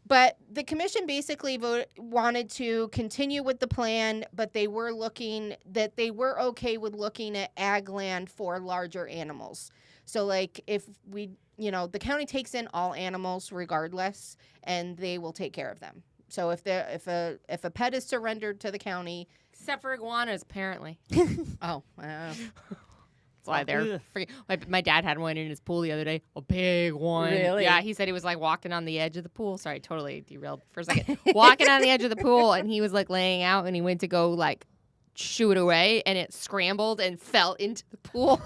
But the commission basically wanted to continue with the plan, but they were okay with looking at ag land for larger animals. So like if the county takes in all animals regardless, and they will take care of them. So if a pet is surrendered to the county, Except for iguanas, apparently. oh, That's why they're free. My dad had one in his pool the other day. A big one. Really? Yeah, he said he was like walking on the edge of the pool. Sorry, totally derailed for a second. Walking on the edge of the pool, and he was like laying out, and he went to go like shoo it away, and it scrambled and fell into the pool.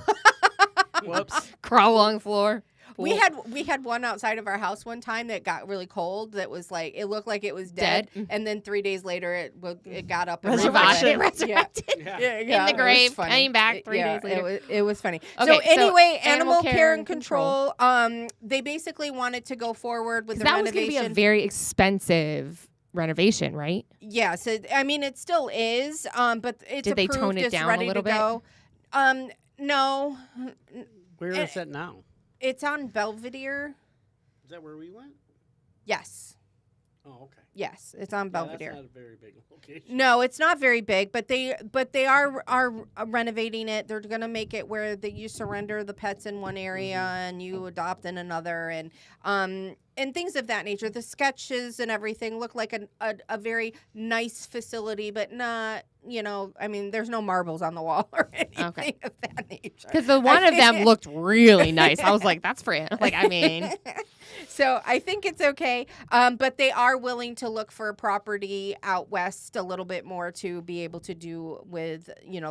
Whoops. Crawl along the floor. we had one outside of our house one time that got really cold. That was like, it looked like it was dead. And then 3 days later, it got up and Resurrection. Resurrected. Yeah, In the grave, came back 3 days Yeah, later. it was funny. Okay, So anyway, so animal care and control. They basically wanted to go forward with the that was renovation. going to be a very expensive renovation, right? Yes, I mean it still is. But it's Did they approved, tone it it's down a ready little to go. No, Where is that now? it's on Belvedere. Is that where we went? Yes, Oh, okay. yes, it's on Belvedere. That's not a very big location. No, it's not very big, but they are renovating it. They're going to make it where that you surrender the pets in one area and you adopt in another, and things of that nature. The sketches and everything look like a very nice facility, but not, I mean, there's no marbles on the wall or anything of that nature. Because the one of them looked really nice. I was like, that's for it. Like, I mean. So I think it's okay. But they are willing to look for property out west a little bit more to be able to do with,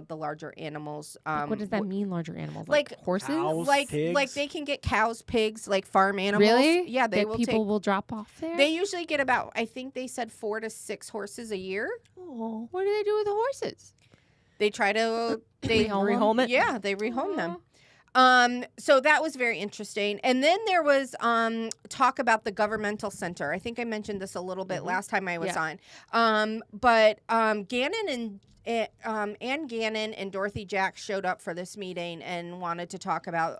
the larger animals. What does that mean, larger animals? like horses? cows? Like Pigs? they can get cows, pigs, like farm animals. Really? Yeah, they that will people take. will drop off there? They usually get about, I think they said 4 to 6 horses a year. Oh, what do they do with the horses? They try to Rehome it? Yeah, they rehome them. So that was very interesting. And then there was talk about the governmental center. I think I mentioned this a little bit last time I was on. But Gannon and Ann Gannon and Dorothy Jack showed up for this meeting and wanted to talk about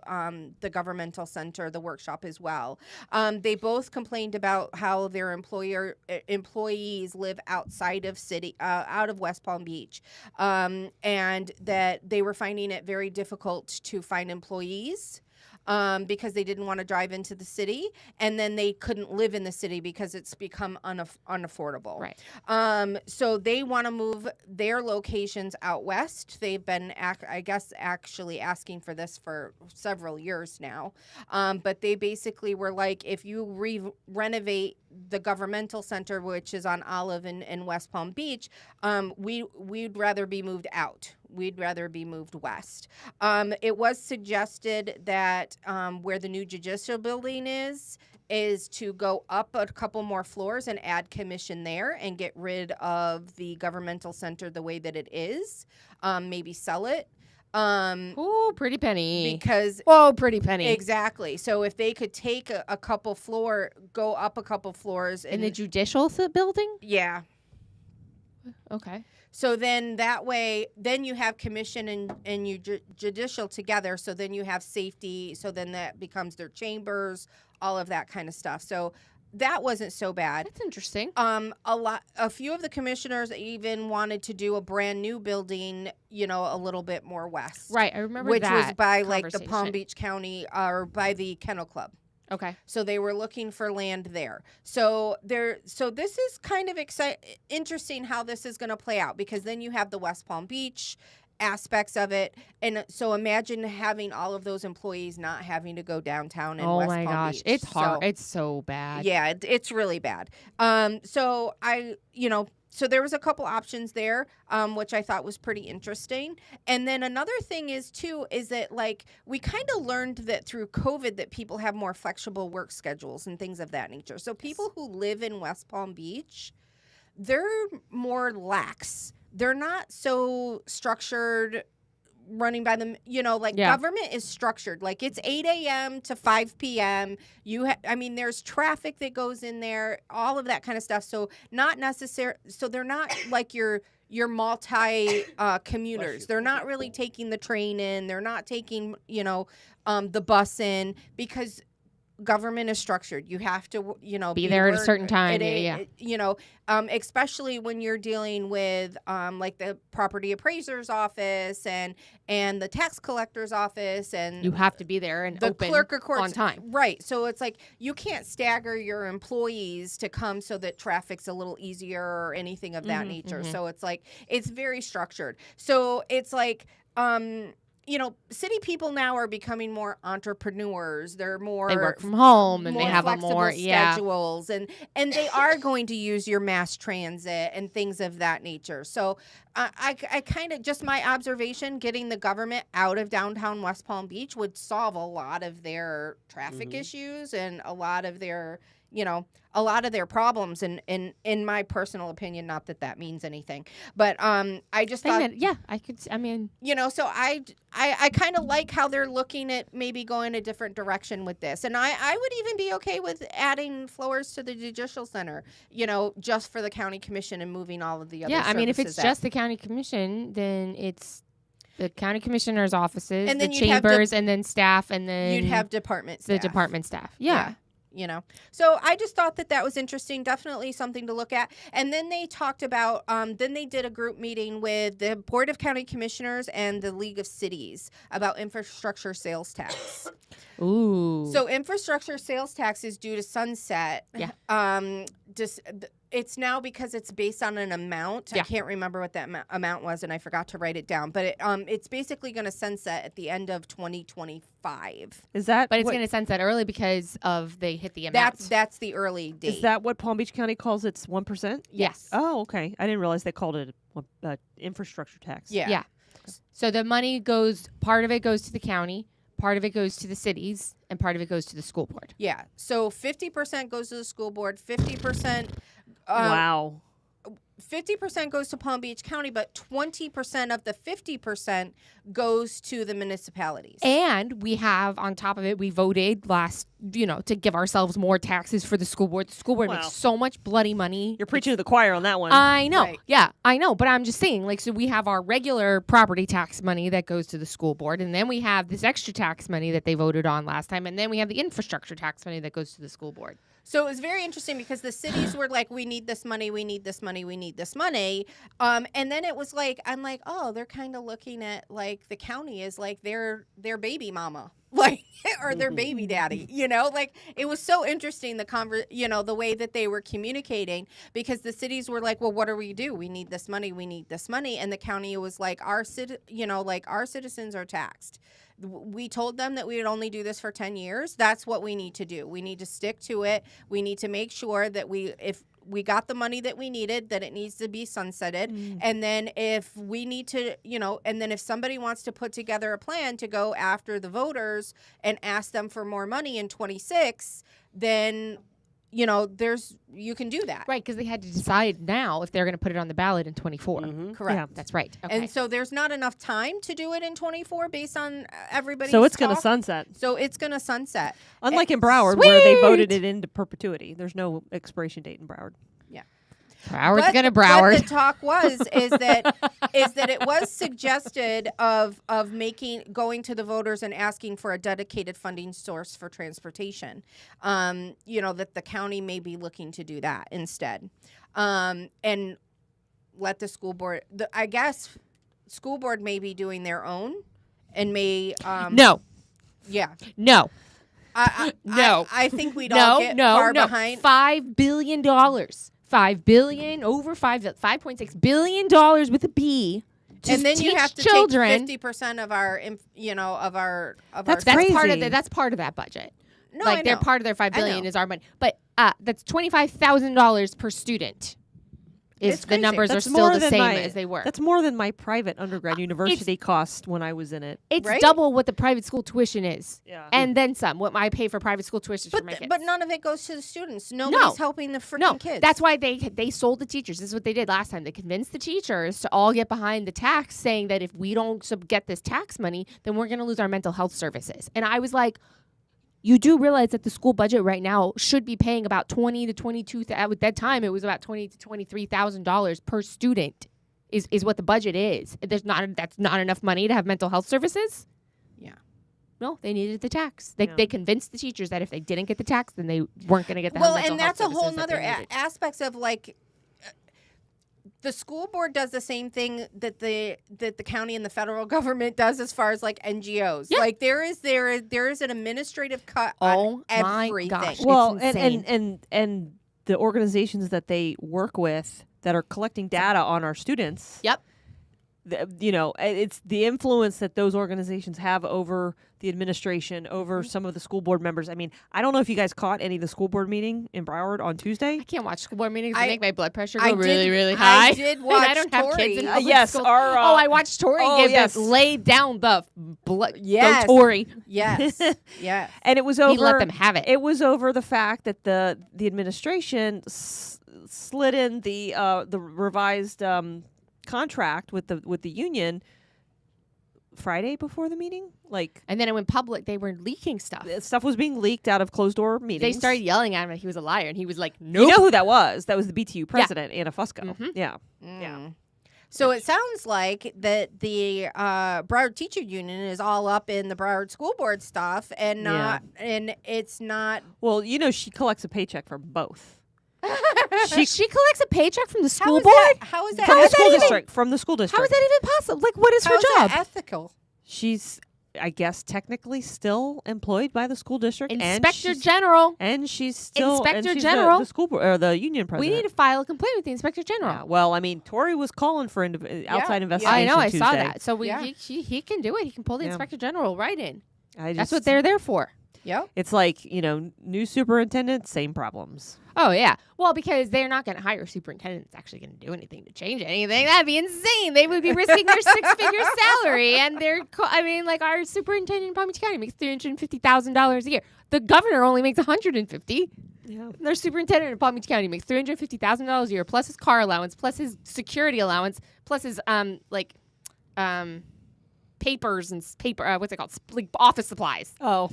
the governmental center, the workshop as well. They both complained about how their employees live outside of out of West Palm Beach, and that they were finding it very difficult to find employees. Because they didn't want to drive into the city, and then they couldn't live in the city because it's become unaffordable. Right. So they want to move their locations out west. They've been, actually asking for this for several years now. But they basically were like, if you renovate the governmental center, which is on Olive in West Palm Beach, we'd rather be moved out. We'd rather be moved west. It was suggested that where the new judicial building is to go up a couple more floors and add commission there and get rid of the governmental center the way that it is. Maybe sell it. Oh, pretty penny. Because pretty penny. exactly. So if they could take go up a couple floors In the judicial building? yeah. Okay. So then that way, then you have commission and you judicial together. So then you have safety. So then that becomes their chambers, all of that kind of stuff. So that wasn't so bad. That's interesting. A few of the commissioners even wanted to do a brand new building, a little bit more west. Right. I remember which that was by like the Palm conversation. Beach County or by the Kennel Club. Okay. So they were looking for land there. So this is kind of interesting how this is going to play out, because then you have the West Palm Beach aspects of it, and so imagine having all of those employees not having to go downtown in West Palm gosh, Beach. it's hard. So, It's so bad. yeah, it's really bad. So there was a couple options there, which I thought was pretty interesting. And then another thing is that like we kind of learned that through COVID that people have more flexible work schedules and things of that nature. So people who live in West Palm Beach, they're more lax they're not so structured running by them, government is structured. Like it's 8 a.m. to 5 p.m. There's traffic that goes in there, all of that kind of stuff. So not necessary. So they're not like your multi commuters. They're not really taking the train in. They're not taking, the bus in, because government is structured. You have to, be there at a certain time. Especially when you're dealing with like the property appraiser's office and the tax collector's office, and you have to be there and the open clerk of courts on time. Right. So it's like you can't stagger your employees to come so that traffic's a little easier or anything of that nature. So it's like it's very structured. So it's like city people now are becoming more entrepreneurs. They work from home and they have a more schedules, and they are going to use your mass transit and things of that nature. So I kind of, just my observation, getting the government out of downtown West Palm Beach would solve a lot of their traffic issues and a lot of their problems, and in my personal opinion, not that means anything, but I just thought, so I kind of like how they're looking at maybe going a different direction with this, and I would even be okay with adding floors to the Judicial Center, just for the county commission and moving all of the other services if it's just the county commission, then it's the county commissioner's offices, and then the chambers, and then staff, and then you'd have department staff. The department staff. Yeah. So I just thought that was interesting. Definitely something to look at. And then they talked about, then they did a group meeting with the Board of County Commissioners and the League of Cities about infrastructure sales tax. Ooh. So infrastructure sales tax is due to sunset. Yeah. It's now, because it's based on an amount. I can't remember what that amount was, and I forgot to write it down. But it's basically going to sunset at the end of 2025. Is that? But it's going to sunset early because they hit the amount. That's the early date. Is that what Palm Beach County calls its 1%? Yes. Oh, okay. I didn't realize they called it infrastructure tax. Yeah. So the money part of it goes to the county, part of it goes to the cities, and part of it goes to the school board. Yeah. So 50% goes to the school board, 50%. Wow. 50% goes to Palm Beach County, but 20% of the 50% goes to the municipalities. And we have, on top of it, we voted to give ourselves more taxes for the school board. The school board makes so much bloody money. You're preaching to the choir on that one. I know. Right. Yeah, I know. But I'm just saying, so we have our regular property tax money that goes to the school board, and then we have this extra tax money that they voted on last time, and then we have the infrastructure tax money that goes to the school board. So it was very interesting because the cities were like, we need this money, we need this money, we need this money. And then it was like, I'm like, oh, they're kind of looking at like the county is like their baby mama, or their baby daddy, it was so interesting, the way that they were communicating, because the cities were like, well, what do? We need this money, we need this money. And the county was like, our citizens are taxed. We told them that we would only do this for 10 years. That's what we need to do. We need to stick to it. We need to make sure that if we got the money that we needed, that it needs to be sunsetted. And then if we need to, and then if somebody wants to put together a plan to go after the voters and ask them for more money in 26, then you can do that. Right, because they had to decide now if they're going to put it on the ballot in 24. Correct. Yeah. That's right. Okay. And so there's not enough time to do it in 24 based on everybody's So it's going to talk. sunset. So it's going to sunset. Unlike in Broward, where they voted it into perpetuity. There's no expiration date in Broward. Broward's going to Broward. What the talk is that it was suggested of going to the voters and asking for a dedicated funding source for transportation. That the county may be looking to do that instead, and let the school board. I guess school board may be doing their own, and may no. Yeah. No. No. I think we'd all get far behind. $5 billion. $5 billion, over $5.6 billion with a B. And then you have to children. take 50% of our, That's crazy. part of that's part of that budget. No, I know. They're part of their $5 billion is our money, but that's $25,000 per student. is It's the crazy. numbers That's are still more the than same my- as they were. That's more than my private undergrad university cost when I was in it. It's Right? double what the private school tuition is. Yeah. And then some, what I pay for private school tuition for my kids. But none of it goes to the students. Nobody's helping the freaking kids. That's why they sold the teachers. This is what they did last time. They convinced the teachers to all get behind the tax, saying that if we don't get this tax money, then we're going to lose our mental health services. And I was like, you do realize that the school budget right now should be paying about $20,000 to $22,000. At that time, it was about $20,000 to $23,000 per student. Is what the budget is. That's not enough money to have mental health services. Yeah. No, they needed the tax. They convinced the teachers that if they didn't get the tax, then they weren't going to get the well, mental and health that's a whole services that nother they needed. aspects of like the school board does the same thing that the county and the federal government does as far as like NGOs. Yeah. Like there is an administrative cut Oh on my everything. gosh. Well, It's insane. and the organizations that they work with that are collecting data on our students. Yep. It's the influence that those organizations have over the administration, over some of the school board members. I mean, I don't know if you guys caught any of the school board meeting in Broward on Tuesday. I can't watch school board meetings. They I- make my blood pressure I go did- really, really high. I did And watch I don't have kids in Tori. public Yes, schools. our, I watched Tori give yes. lay down the blood. Yes. Go Tori. Yes. Yes. And it was over. He let them have it. It was over the fact that the administration slid in the revised contract with the union Friday before the meeting. Like, And then it went public. They were leaking stuff. stuff was being leaked out of closed door meetings. They started yelling at him that he was a liar, and he was like, You "Nope." know who that was? That was the BTU president, Anna Fusco. Mhm. Yeah. Yeah. So it sounds like that the Broward Teacher Union is all up in the Broward School Board stuff, and not, and it's not. Well, she collects a paycheck from both. She collects a paycheck from the How school is board. that? How is that? From the how is that school even- district. From the school district. How is that even possible? Like, what is how her is job? that ethical? She's, I guess, technically still employed by the school district. Inspector General. And she's still Inspector she's General. the school board or the union president. We need to file a complaint with the Inspector General. Yeah, well, I mean, Tori was calling for outside investigation. I know. I Tuesday. saw that. So Yeah. he can do it. He can pull the Yeah. Inspector General right in. That's That's what they're there for. Yep. It's like, new superintendent, same problems. Oh, yeah. Well, because they're not going to hire a superintendent that's actually going to do anything to change anything. That'd be insane. They would be risking their six-figure salary. And our superintendent in Palm Beach County makes $350,000 a year. The governor only makes $150,000. Yeah. Their superintendent in Palm Beach County makes $350,000 a year, plus his car allowance, plus his security allowance, plus his papers and what's it called? Like office supplies. Oh.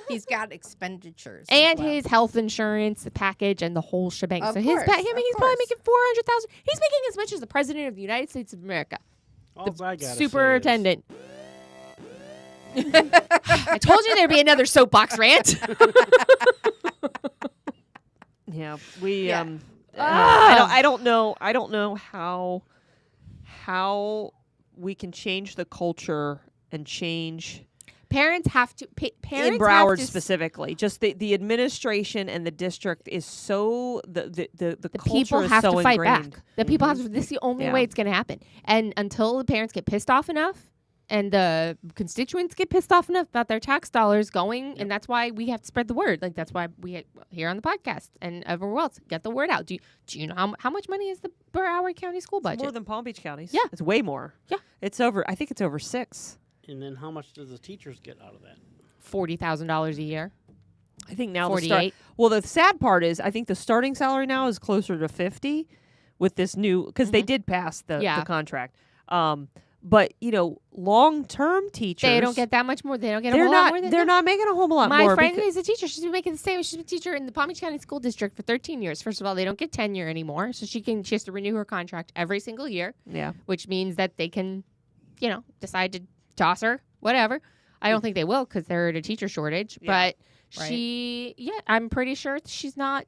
He's got expenditures. And as well. his health insurance, the package, and the whole shebang. Of So course, he's of probably course. making $400,000. He's making as much as the president of the United States of America, All I gotta say is- superintendent. I told you there'd be another soapbox rant. Yeah. We Yeah. I don't know how we can change the culture and change Parents have to. Parents in Broward have to, specifically. Just the administration and the district is so the The culture people is have so to fight ingrained. back. The people have to. This is the only Yeah. way it's going to happen. And until the parents get pissed off enough, and the constituents get pissed off enough about their tax dollars going, and that's why we have to spread the word. Like that's why we here on the podcast and everywhere else get the word out. Do you know how much money is the Broward County school budget? More than Palm Beach counties. Yeah. It's way more. Yeah. It's over. I think it's over 6. And then how much does the teachers get out of that? $40,000 a year. I think now 48. Well, the sad part is I think the starting salary now is closer to 50 with this new because they did pass the contract. But long-term teachers They don't get that much more. They don't get a they're whole lot not more than they're that. not making a whole lot My more. friend because- is a teacher. She's been making the same. She's been a teacher in the Palm Beach County School District for 13 years. First of all, they don't get tenure anymore, so she has to renew her contract every single year, yeah. which means that they can, decide to toss her, whatever. I don't think they will because they're at a teacher shortage. Yeah. But I'm pretty sure she's not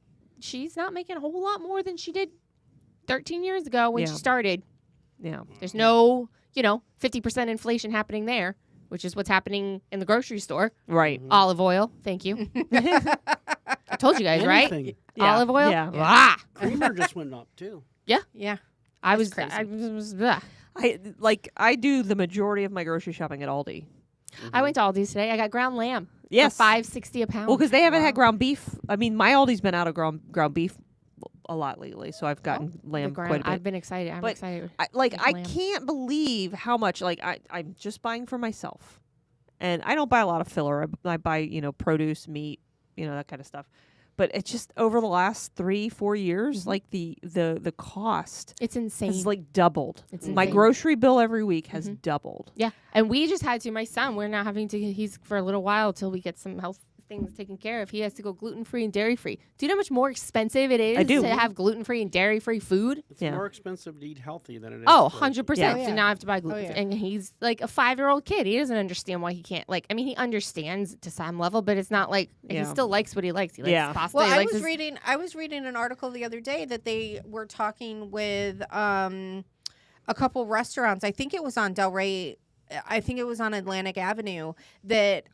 making a whole lot more than she did 13 years ago when she started. Yeah. There's no, 50% inflation happening there, which is what's happening in the grocery store. Right. Olive oil. Thank you. I told you guys, right? Anything. Yeah. Olive oil. Yeah. Ah. Creamer just went up too. Yeah. I was crazy. I do the majority of my grocery shopping at Aldi. I went to Aldi's today. I got ground lamb. Yes. For $5.60 a pound. Well, because they haven't had ground beef. I mean, my Aldi's been out of ground beef a lot lately, so I've gotten lamb quite a bit. I've been excited. I'm excited. I lamb. can't believe how much. I'm just buying for myself, and I don't buy a lot of filler. I buy produce, meat, that kind of stuff. But it's just over the last 3-4 years, like the cost. It's insane. Has doubled. It's My insane. grocery bill every week has doubled. Yeah, and we just had to. My son, we're now having to. He's for a little while till we get some health things taken care of. He has to go gluten-free and dairy-free. Do you know how much more expensive it is to have gluten-free and dairy-free food? It's more expensive to eat healthy than it is. Oh, 100%. Yeah. So now I have to buy gluten. And he's like a 5-year-old kid. He doesn't understand why he can't. He understands to some level, but it's not like he still likes what he likes. He likes pasta. Well, I was reading an article the other day that they were talking with a couple restaurants. I think it was on Delray. I think it was on Atlantic Avenue that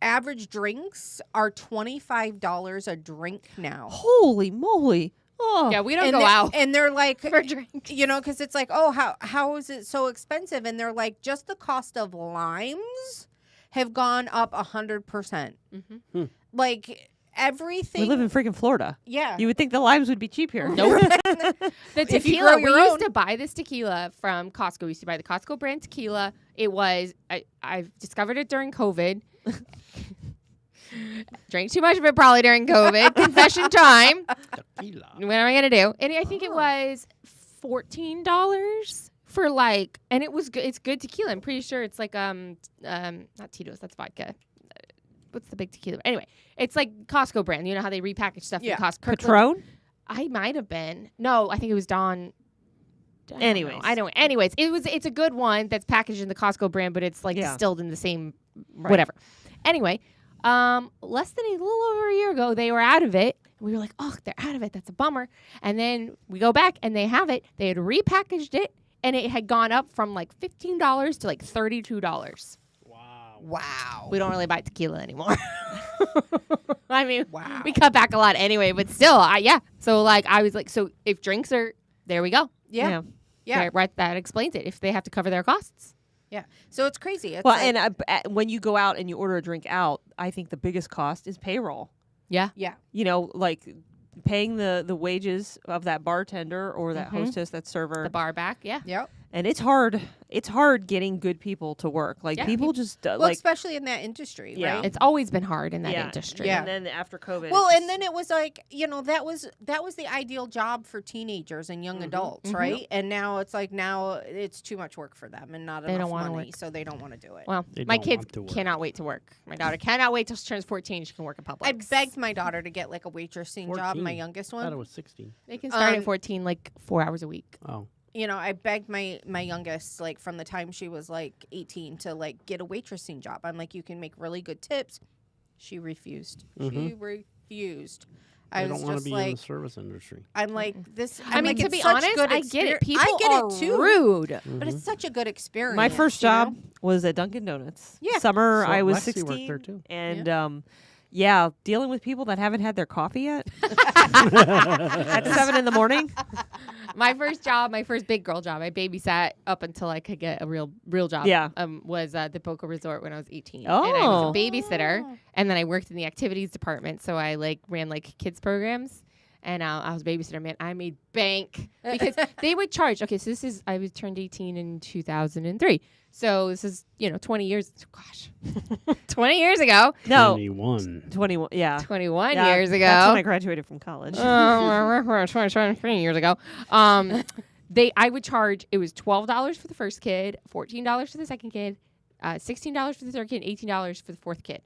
average drinks are $25 a drink now. Holy moly. Oh. Yeah, we don't go out. And they're like, for drinks. because it's like, oh, how is it so expensive? And they're like, just the cost of limes have gone up 100%. Like everything. We live in freaking Florida. Yeah. You would think the limes would be cheap here. Nope. The If you tequila, grow your we used own. to buy this tequila from Costco. We used to buy the Costco brand tequila. It was, I've discovered it during COVID. Drank too much of it probably during COVID. Confession time. Tequila. What am I going to do? And I think it was $14 for and it was good. It's good tequila. I'm pretty sure it's not Tito's, that's vodka. What's the big tequila? Anyway, it's like Costco brand. You know how they repackage stuff in Costco? Patron? I might have been. No, I think it was Dawn. Anyways, it's a good one that's packaged in the Costco brand, but it's distilled in the same whatever. Anyway, less than a little over a year ago, they were out of it. We were like, oh, they're out of it. That's a bummer. And then we go back and they have it. They had repackaged it, and it had gone up from $15 to $32. Wow. We don't really buy tequila anymore. I mean, Wow. we cut back a lot anyway, but still, So I was like, so if drinks are, there we go. Yeah. Right, that explains it. If they have to cover their costs. Yeah. So it's crazy. It's and when you go out and you order a drink out, I think the biggest cost is payroll. Yeah. Yeah. Paying the wages of that bartender or that hostess, that server. The bar back. Yeah. Yep. And it's hard. It's hard getting good people to work. People just especially in that industry, right? It's always been hard in that industry. Yeah. And then after COVID. Well, and then it was that was the ideal job for teenagers and young adults, right? And now it's too much work for them and not enough money, so they don't want to do it. Well, my kids cannot wait to work. My daughter cannot wait till she turns 14. She can work in Publix. I begged my daughter to get a waitressing job, my youngest I one. thought it was 16. They can start at 14, 4 hours a week. Oh. I begged my youngest, from the time she was 18 to get a waitressing job. I'm like, you can make really good tips. She refused. She refused. I don't want to be in the service industry. I'm like this. I mean, to be honest, I get it. People are rude, but it's such a good experience. my first job was at Dunkin' Donuts. Yeah. Summer, So I was Lexi 16. worked there too. And dealing with people that haven't had their coffee yet at 7 in the morning. My first job, my first big girl job, I babysat up until I could get a real job. Yeah. Was the Boca Resort when I was 18. Oh. And I was a babysitter, and then I worked in the activities department. So I ran kids programs, and I was a babysitter. Man, I made bank because they would charge. Okay, so I was turned 18 in 2003. So this is 20 years. Gosh, 20 years ago. No, 21. Yeah. 21 years ago. That's when I graduated from college. 23 years ago. I would charge. It was $12 for the first kid, $14 for the second kid, $16 for the third kid, $18 for the fourth kid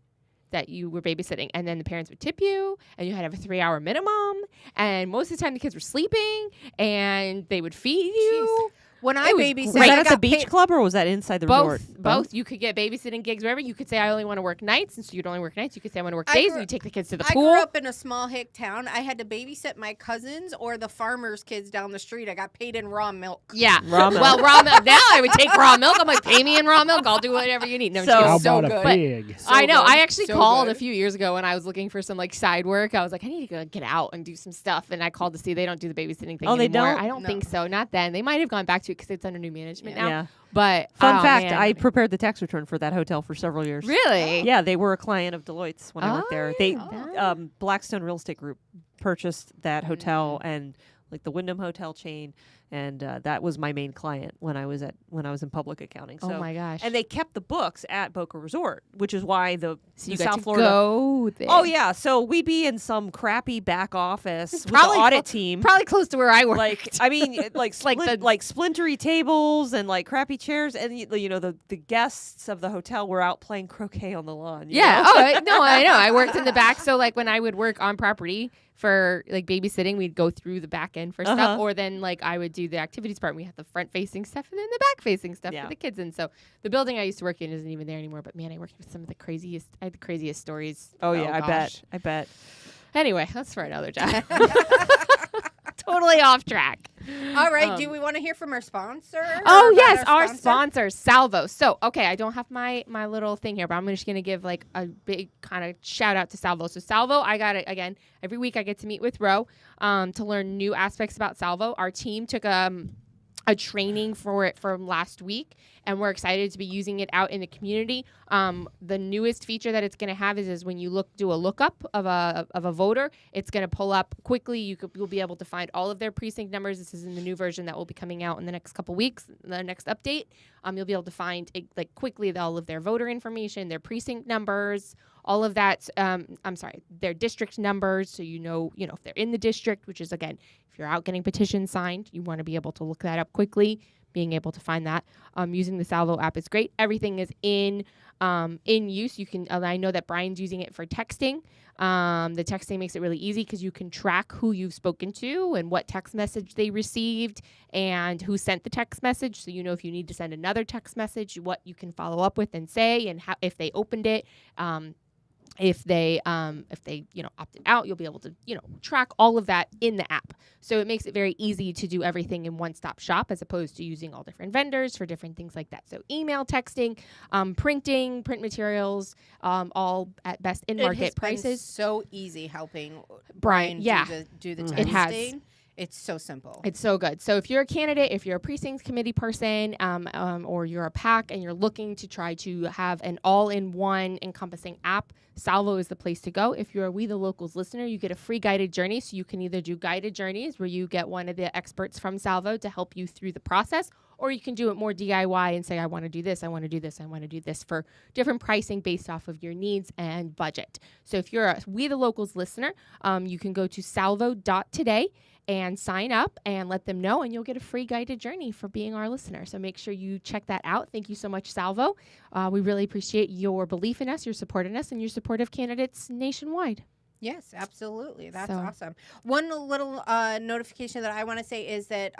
that you were babysitting. And then the parents would tip you, and you had to have a 3-hour minimum. And most of the time, the kids were sleeping, and they would feed you. When I It was babysat, Was great. that I at the got beach paid- club or was that inside the resort? Both. You could get babysitting gigs wherever. You could say, I only want to work nights, and so you'd only work nights. You could say, I want to work days, and you take the kids to the I pool. grew up in a small hick town. I had to babysit my cousins or the farmers' kids down the street. I got paid in raw milk. Yeah. Raw milk. Well, raw milk. Now I would take raw milk. I'm like, pay me in raw milk. I'll do whatever you need. No, I'm just How kidding. about so a good. pig? I know. good. I actually So called good. a few years ago when I was looking for some side work. I was like, I need to get out and do some stuff. And I called to see they don't do the babysitting thing Oh, they anymore. don't? I don't No. think so. Not then. They might have gone back to it because it's under new management now. Yeah. But Fun fact, man. I prepared the tax return for that hotel for several years. Really? Yeah, they were a client of Deloitte's when I worked there. They Oh. Blackstone Real Estate Group purchased that hotel and like the Wyndham Hotel chain, and that was my main client when I was in public accounting. So, oh my gosh! And they kept the books at Boca Resort, which is why the you South got to Florida. Go there. Oh yeah, so we'd be in some crappy back office with the Probably audit team. Probably close to where I worked. Like I mean, like splintery tables and like crappy chairs, and the guests of the hotel were out playing croquet on the lawn. You know? No, I know. I worked in the back, so like when I would work on property for like babysitting, we'd go through the back end for stuff, or then like I would do the activities part. And we had the front facing stuff and then the back facing stuff for the kids. And so the building I used to work in isn't even there anymore. But man, I worked with some of the craziest. I had the craziest stories. Oh yeah, I bet. Anyway, that's for another time. Totally off track. All right. Do we want to hear from our sponsor? Oh, yes. Our sponsor, Salvo. So, okay, I don't have my little thing here, but I'm just going to give like a big kind of shout out to Salvo. So, Salvo, I got it again. Every week I get to meet with Ro to learn new aspects about Salvo. Our team took a training for it from last week, and we're excited to be using it out in the community. The newest feature that it's going to have is when you do a lookup of a voter, it's going to pull up quickly. You'll be able to find all of their precinct numbers. This is in the new version that will be coming out in the next couple weeks. The next update, you'll be able to find like quickly all of their voter information, their precinct numbers, all of that. Their district numbers, so you know if they're in the district, which is again, if you're out getting petitions signed, you want to be able to look that up quickly. Being able to find that using the Salvo app is great. Everything is in use. You can. I know that Brian's using it for texting. The texting makes it really easy because you can track who you've spoken to and what text message they received and who sent the text message. So you know if you need to send another text message, what you can follow up with and say, and how if they opened it. If they opted out, you'll be able to track all of that in the app. So it makes it very easy to do everything in one-stop shop as opposed to using all different vendors for different things like that. So email, texting, print materials, all at best in market prices. So easy helping Brian do the texting. It has. It's so simple. It's so good. So if you're a candidate, if you're a precincts committee person, or you're a PAC and you're looking to try to have an all-in-one encompassing app, Salvo is the place to go. If you're a We the Locals listener, you get a free guided journey. So you can either do guided journeys where you get one of the experts from Salvo to help you through the process, or you can do it more DIY and say, I want to do this, I want to do this, I want to do this for different pricing based off of your needs and budget. So if you're a We the Locals listener, you can go to salvo.today and sign up and let them know, and you'll get a free guided journey for being our listener. So make sure you check that out. Thank you so much, Salvo. We really appreciate your belief in us, your support in us, and your support of candidates nationwide. Yes, absolutely. That's awesome. One little notification that I want to say is that